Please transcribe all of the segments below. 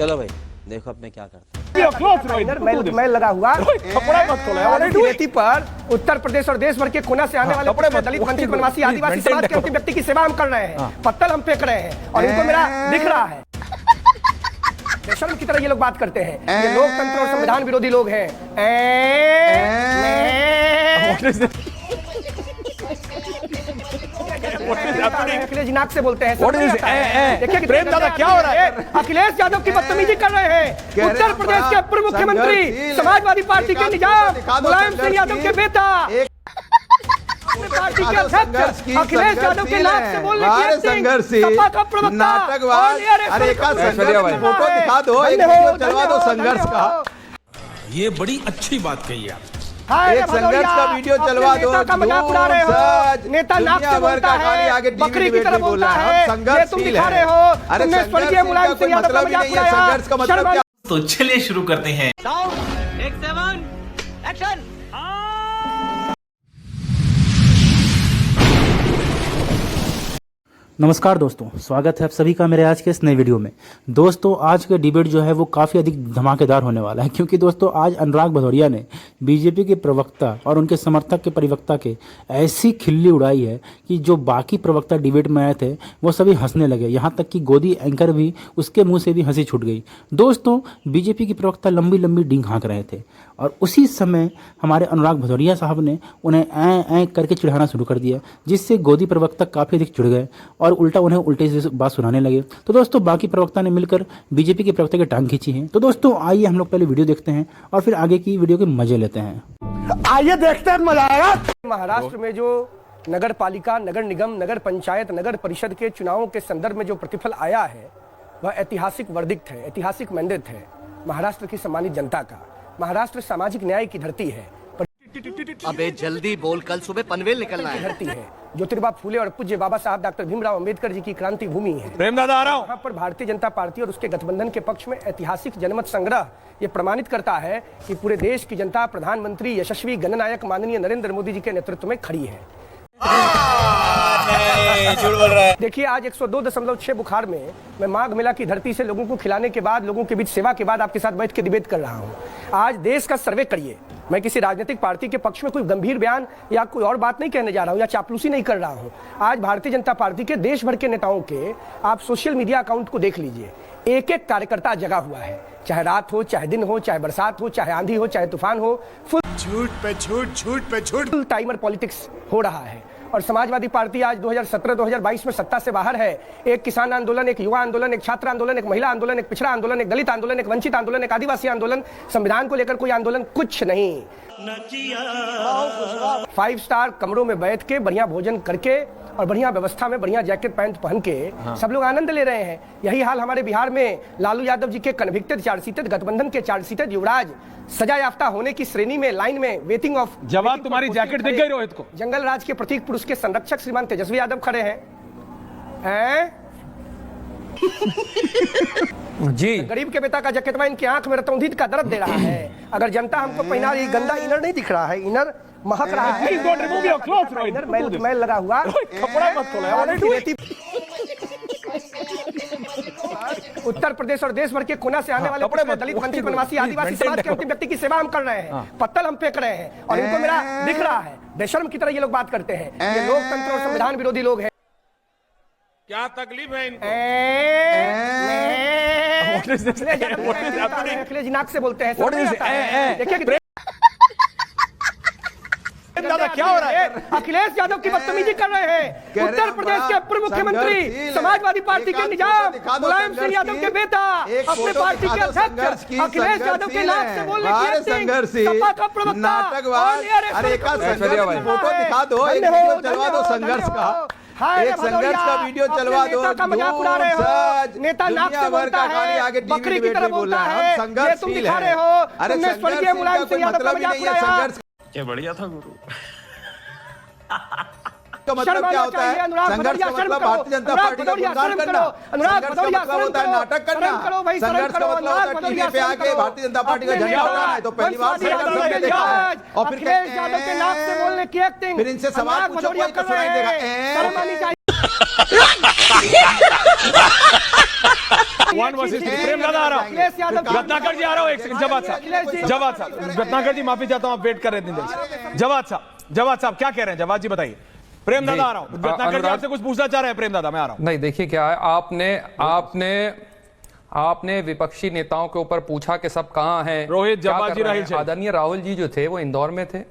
चलो भाई देखो अब मैं क्या करता हूँ। मैं लगा हुआ रेती पर उत्तर प्रदेश और देश भर के कोना से आने वाले दलित वंचित वनवासी आदिवासी समाज के अंतिम व्यक्ति की सेवा हम कर रहे हैं, पत्तल हम फेंक रहे हैं और इनको मेरा दिख रहा है। बेशर्म की तरह ये लोग बात करते हैं, ये लोकतंत्र और संविधान विरोधी लोग हैं। अखिलेश नाक से बोलते हैं। देखिए प्रेमदादा क्या हो रहा है, अखिलेश यादव की बदतमीजी कर रहे हैं। उत्तर प्रदेश के पूर्व मुख्यमंत्री, समाजवादी पार्टी के निजाम मुलायम सिंह यादव के बेटा, पार्टी के अध्यक्ष अखिलेश यादव के नाक से बोलने की सपा का प्रवक्ता फोटो दिखा दो, एक वीडियो चलवा दो संघर्ष का। ये बड़ी अच्छी बात कही आप। एक संघर्ष का वीडियो चलवा दो। का मजाक उड़ा रहे हो, नेता नाक से बोलता है, बकरी की तरह बोलता है, ये तुम दिखा रहे हो। तुमने स्वर्गीय मुलायम सिंह यादव का मजाक उड़ाया। संघर्ष का मतलब क्या? तो चलिए शुरू करते हैं। एक्शन। नमस्कार दोस्तों, स्वागत है आप सभी का मेरे आज के इस नए वीडियो में। दोस्तों आज का डिबेट जो है वो काफ़ी अधिक धमाकेदार होने वाला है, क्योंकि दोस्तों आज अनुराग भदौरिया ने बीजेपी के प्रवक्ता और उनके समर्थक के परिवक्ता के ऐसी खिल्ली उड़ाई है कि जो बाकी प्रवक्ता डिबेट में आए थे वो सभी हंसने लगे। यहाँ तक कि गोदी एंकर भी, उसके मुँह से भी हंसी छूट गई। दोस्तों बीजेपी के प्रवक्ता लंबी लंबी डींग हाँक रहे थे और उसी समय हमारे अनुराग भदौरिया साहब ने उन्हें ऐ करके चिढ़ाना शुरू कर दिया, जिससे गोदी प्रवक्ता काफ़ी अधिक चिढ़ गए और उल्टा उन्हें उल्टे से बात सुनाने लगे। तो दोस्तों बाकी प्रवक्ता ने मिलकर बीजेपी के प्रवक्ता की टांग खींची है। तो दोस्तों आइए हम लोग पहले वीडियो देखते हैं और फिर आगे की वीडियो के मजे लेते हैं। आइए देखते हैं, मजा आएगा। महाराष्ट्र में जो नगर पालिका, नगर निगम, नगर पंचायत, नगर परिषद के चुनावों के संदर्भ में जो प्रतिफल आया है वह ऐतिहासिक वर्डिक्ट है, ऐतिहासिक मैंडेट है महाराष्ट्र की सम्मानित जनता का। महाराष्ट्र सामाजिक न्याय की धरती है। अबे जल्दी बोल, कल सुबह पनवेल निकलना है। धरती है ज्योतिबा फूले और पूज्य बाबा साहब डॉक्टर भीमराव अंबेडकर जी की क्रांति भूमि है। प्रेमदादा आ रहा हूं। यहाँ पर भारतीय जनता पार्टी और उसके गठबंधन के पक्ष में ऐतिहासिक जनमत संग्रह ये प्रमाणित करता है कि पूरे देश की जनता प्रधानमंत्री यशस्वी गणनायक माननीय नरेंद्र मोदी जी के नेतृत्व में खड़ी है। देखिए आज 102.6 बुखार में मैं माघ मेला की धरती से लोगों को खिलाने के बाद, लोगों के बीच सेवा के बाद आपके साथ बैठ के डिबेट कर रहा हूं। आज देश का सर्वे करिए। मैं किसी राजनीतिक पार्टी के पक्ष में कोई गंभीर बयान या कोई और बात नहीं कहने जा रहा हूं या चापलूसी नहीं कर रहा हूं। आज भारतीय जनता पार्टी के देश भर के नेताओं के आप सोशल मीडिया अकाउंट को देख लीजिए। एक एक कार्यकर्ता जगा हुआ है, चाहे रात हो, चाहे दिन हो, चाहे बरसात हो, चाहे आंधी हो, चाहे तूफान हो। फुल झूठ पे झूठ, झूठ पे झूठ, फुल टाइमर पॉलिटिक्स हो रहा है। और समाजवादी पार्टी आज 2017-2022 में सत्ता से बाहर है। एक किसान आंदोलन, एक युवा आंदोलन, एक छात्र आंदोलन, एक महिला आंदोलन, एक पिछड़ा आंदोलन, एक दलित आंदोलन, एक वंचित आंदोलन, एक आदिवासी आंदोलन, संविधान को लेकर कोई आंदोलन कुछ नहीं। 5 स्टार कमरों में बैठ के बढ़िया भोजन करके और बढ़िया व्यवस्था में बढ़िया जैकेट पैंट पहन के सब लोग आनंद ले रहे हैं। यही हाल हमारे बिहार में लालू यादव जी के कन्विक्टेड चार्जशीटेड गठबंधन के चार्जशीटेड युवराज सजा याफ्ता होने की श्रेणी में लाइन में वेटिंग ऑफ। जवाब तुम्हारी जैकेट दिख गई रोहित को। जंगल राज के प्रतीक पुरुष के संरक्षक श्रीमान तेजस्वी यादव खड़े हैं। जी गरीब के बेटा का जैकेटवा इनकी आंख में रतौंधित का दर्द दे रहा है। अगर जनता हमको पहना रही, गंदा इनर नहीं दिख रहा है, इनर महक रहा है। मैं लगा हुआ कपड़ा मत खोलो। उत्तर प्रदेश और देश भर के कोना से आने वाले दलित वंचित वनवासी आदिवासी समाज के अंतिम व्यक्ति की सेवा हम कर रहे हैं, पत्तल हम फेंक रहे हैं और इनको मेरा दिख रहा है। बेशर्म की तरह ये लोग बात करते हैं, ये लोकतंत्र और संविधान विरोधी लोग हैं। क्या तकलीफ है इनको? अखिलेश नाक से बोलते हैं। देखिए क्या हो रहा है, अखिलेश यादव की बदतमीजी कर रहे हैं। उत्तर प्रदेश के पूर्व मुख्यमंत्री, समाजवादी पार्टी के निजाम मुलायम सिंह यादव के बेटा, अपने पार्टी के अध्यक्ष अखिलेश यादव के नाक से बोलने की सपा का प्रवक्ता। फोटो दिखा दो, एक वीडियो चलवा दो संघर्ष का। एक संघर्ष का वीडियो चलवा दो। का मजाक उड़ा रहे हो, नेता नाक से बोलता है, बकरी की तरह बोलता है, ये तुम दिखा रहे हो। तुमने स्वर्गीय मुलायम सिंह यादव का मजाक उड़ाया। क्या बढ़िया था गुरु। तो मतलब क्या होता है? संघर्ष का मतलब भारतीय जनता पार्टी का गुणगान करना। संघर्ष का मतलब होता है नाटक करना। संघर्ष का मतलब होता है टीवी पे आके भारतीय जनता पार्टी का झंडा उठाना है। तो पहली बार देखा और फिर यादव के नाक से बोलने की एक्टिंग। फिर इनसे सवाल पूछो, कोई तो सुनाई देगा। वन वर्सेस प्रेम दादा आ रहा हूं, रत्नाकर जी आ रहा हूं, एक सेकंड। जवाब साहब, रत्नाकर जी माफी चाहता हूं, आप वेट कर रहे थे। जवाब साहब क्या कह रहे हैं, जवाब जी बताइए। प्रेम दादा आ रहा हूं, रत्नाकर जी आपसे कुछ पूछना चाह रहे हैं। प्रेम दादा मैं आ रहा हूं। नहीं, देखिए क्या है, आपने विपक्षी नेताओं के ऊपर पूछा कि सब कहां हैं, रोहित, जवाब जी, राहुल। आदरणीय राहुल जी जो थे वो इंदौर में थे,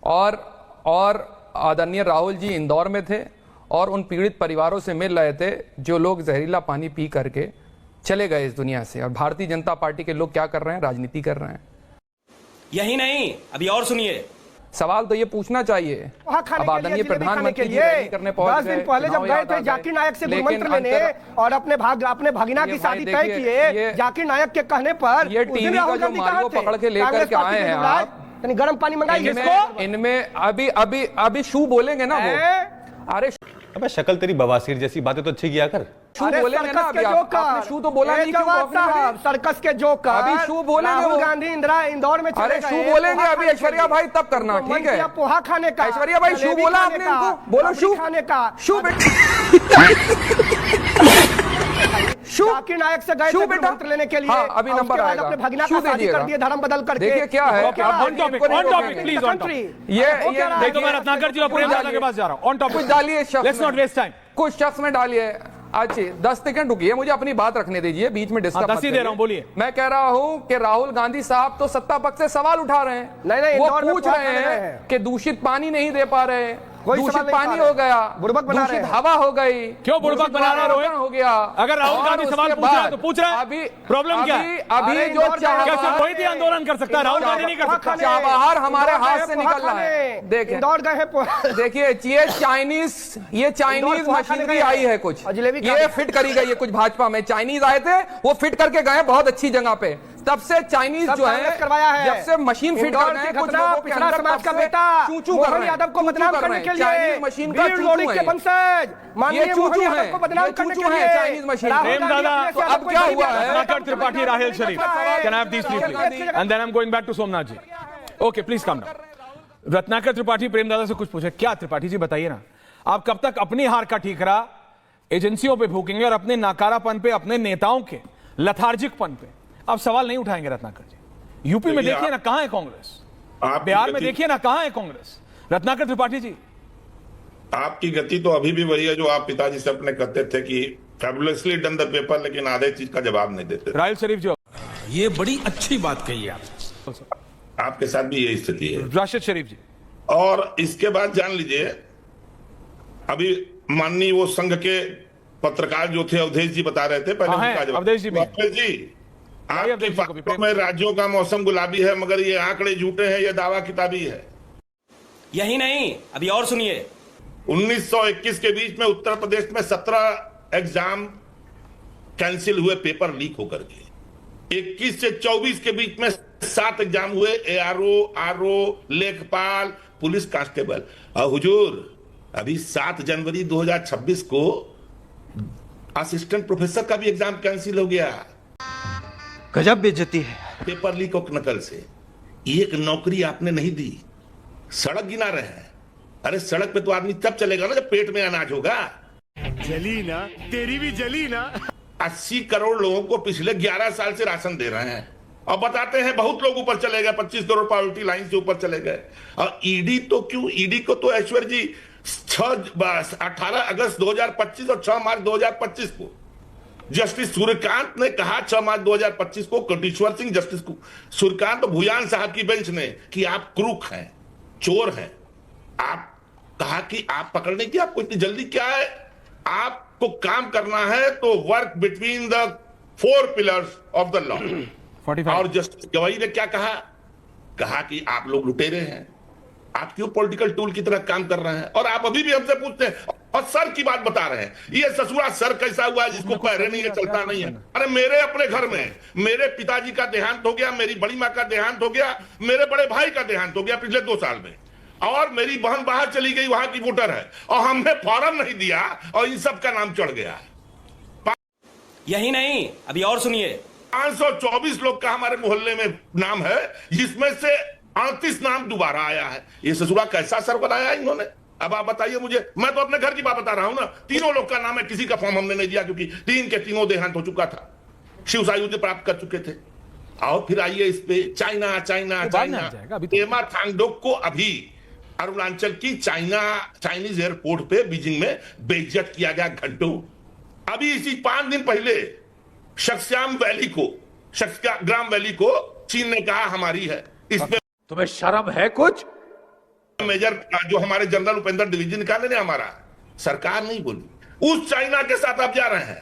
और आदरणीय राहुल जी इंदौर में थे और उन पीड़ित परिवारों से मिल रहे थे जो लोग जहरीला पानी पी करके चले गए इस दुनिया से। और भारतीय जनता पार्टी के लोग क्या कर रहे हैं, राजनीति कर रहे हैं। यही नहीं, अभी और सुनिए, सवाल तो ये पूछना चाहिए। अब आदरणीय प्रधानमंत्री जी रैली करने पहुंच गए, 10 दिन पहले जब गए थे जाकिर नायक से गुरुमंत्र लेने और अपने भगिना की शादी तय किए, जाकिर नायक के कहने पर ये टीवी का जो मारियो पकड़ के लेकर के आए हैं आप, गर्म पानी मंगाइए। इनमें अभी शू बोलेंगे ना वो, अरे अबे शक्ल तेरी बवासीर जैसी, बातें तो अच्छी किया कर। शू बोलेंगे ना अभी, आपने शू तो बोला नहीं, क्यों सर्कस के जोकर अभी शू बोलेंगे। राहुल गांधी इंदौर में अरे शू बोलेंगे अभी ऐश्वर्या भाई तब करना, ठीक है। पोहा खाने का, ऐश्वर्या भाई शू बोला आपने इनको, बोलो शू खाने का, शू जाकिर नायक से गए थे गुरुमंत्र लेने के लिए। अभी नंबर आएगा, अपने भगिना का शादी कर दिए धर्म बदल करके। देखिए क्या है, on topic please, on topic. ये देखो मैं रत्नाकर जी और प्रेम दादा के पास जा रहा हूं। ऑन टॉपिक कुछ डालिए, लेट्स नॉट वेस्ट टाइम। कुछ शख्स में डालिए। अच्छी 10 सेकंड रुकिए, मुझे अपनी बात रखने दीजिए, बीच में डिस्टर्ब मत दे रहा हूं, बोलिए। मैं कह रहा हूं कि राहुल गांधी साहब तो सत्ता पक्ष से सवाल उठा रहे हैं। नहीं, वो पूछ रहे हैं कि दूषित पानी नहीं दे पा रहे, दूषित पानी हो गया, दूषित हवा हो गई। क्यों बुड़बक बना रहे रोहित? हो गया। अगर राहुल गांधी सवाल पूछ रहा है तो पूछ रहा है, अभी प्रॉब्लम क्या है? अभी जो रोहित ही आंदोलन कर सकता है, राहुल गांधी नहीं कर सकता। चाबहार हमारे हाथ से निकल रहा है। देखिए ये चाइनीज मशीनरी आई है, कुछ ये फिट करी गई है, कुछ भाजपा में चाइनीज आए थे, वो फिट करके गए बहुत अच्छी जगह पे। तब से चाइनीज जो है, जब से मशीन फिट कर रहे हैं, कुछ लोगों के अंदर समाज का बेटा मोहन यादव को बदनाम करने के लिए चाइनीज मशीन का चूचू है, ये चूचू है, चाइनीज मशीन। अब क्या हुआ है? Ratnakar Tripathi, Rahul Sharif, can I have this please, and then I am going back to Somnath ji. Okay please calm down. Ratnakar Tripathi Prem दादा से कुछ पूछे क्या? त्रिपाठी जी बताइए ना, आप कब तक अपनी हार का ठीकरा एजेंसियों पे फूकेंगे और अपने नाकारापन पे, अपने नेताओं के लथार्जिकपन पे आप सवाल नहीं उठाएंगे? रत्नाकर जी, यूपी में देखिए ना कहां है कांग्रेस, बिहार में देखिए ना कहां है कांग्रेस। रत्नाकर त्रिपाठी जी, आपकी गति तो अभी भी वही है जो आप पिताजी से अपने कहते थे कि फैबुलसली डन द पेपर, लेकिन आधे चीज का जवाब नहीं देते। राहुल शरीफ जो, ये बड़ी अच्छी बात कही आप, आपके साथ भी यही स्थिति है। राशिद शरीफ जी, और इसके बाद जान लीजिए, अभी माननीय वो संघ के पत्रकार जो थे अवधेश जी बता रहे थे, पहले उनका जवाब। अवधेश जी, आपके बातों में राज्यों का मौसम गुलाबी है, मगर ये आंकड़े झूठे हैं, ये दावा किताबी है। यही नहीं, अभी और सुनिए, 1921 के बीच में उत्तर प्रदेश में 17 एग्जाम कैंसिल हुए पेपर लीक होकर के। 21 से 24 के बीच में 7 एग्जाम हुए, ARO, RO, लेखपाल, पुलिस कांस्टेबल। और हुजूर अभी 7 जनवरी 2026 को असिस्टेंट प्रोफेसर का भी एग्जाम कैंसिल हो गया। गजब बेइज्जती है। पेपर लीक और नकल से एक नौकरी आपने नहीं दी, सड़क गिना रहे हैं। अरे सड़क पे तो आदमी तब चलेगा ना जब पेट में अनाज होगा। जली ना, तेरी भी जली ना। 80 करोड़ लोगों को पिछले 11 साल से राशन दे रहे हैं और बताते हैं बहुत लोग ऊपर चले गए, 25 करोड़ पॉवर्टी लाइन से ऊपर चले गए। और ईडी तो क्यों, ईडी को तो ऐश्वर्य जी 18 अगस्त 2025 और 6 मार्च 2025 को जस्टिस सूर्यकांत ने कहा, 6 मार्च 2025 को कोटेश्वर सिंह, जस्टिस सूर्यकांत और भूयान साहब की बेंच ने, कि आप क्रूक हैं, चोर हैं। आप कहा कि आप पकड़ने की आपको इतनी जल्दी क्या है? आपको काम करना है तो work between the 4 pillars of the law. और जस्टिस गवाई ने क्या कहा? कहा कि आप लोग लुटेरे हैं, आप क्यों पॉलिटिकल टूल की तरह काम कर रहे हैं? और आप अभी भी हमसे पूछते हैं और सर की बात बता रहे हैं। ये ससुरा सर कैसा हुआ है जिसको पैरे नहीं है, चलता नहीं है? अरे मेरे अपने घर में मेरे पिताजी का देहांत हो गया, मेरी बड़ी माँ का देहांत हो गया, मेरे बड़े भाई का देहांत हो गया पिछले 2 साल में, और मेरी बहन बाहर चली गई, वहां की वोटर है, और हमने फॉर्म नहीं दिया और इन सब का नाम चढ़ गया। यही नहीं, अभी और सुनिए, 524 लोग का हमारे मोहल्ले में नाम है, जिसमें से 38 नाम दोबारा आया है। ये ससुरा कैसा सर बनाया इन्होंने? अब आप बताइए मुझे, मैं तो अपने घर की बात बता रहा हूं ना। तीनों लोग का नाम है, किसी का फॉर्म हमने नहीं दिया क्योंकि 3 के 3 देहांत हो चुका था। शिव आयुध प्राप्त कर चुके थे। और फिर आइए इस पे चाइना चाइना चाइना। एमा थांगडोक को अभी अरुणाचल की चाइनीज एयरपोर्ट पे बीजिंग में बेइज्जत किया गया घंटों। अभी इसी 5 दिन पहले शक्स्याम वैली को चीन ने कहा हमारी है। इसमें तुम्हें शर्म है कुछ? मेजर जो हमारे जनरल उपेंद्र द्विवेदी निकाले ने हमारा, सरकार नहीं बोली। उस चाइना के साथ आप जा रहे हैं।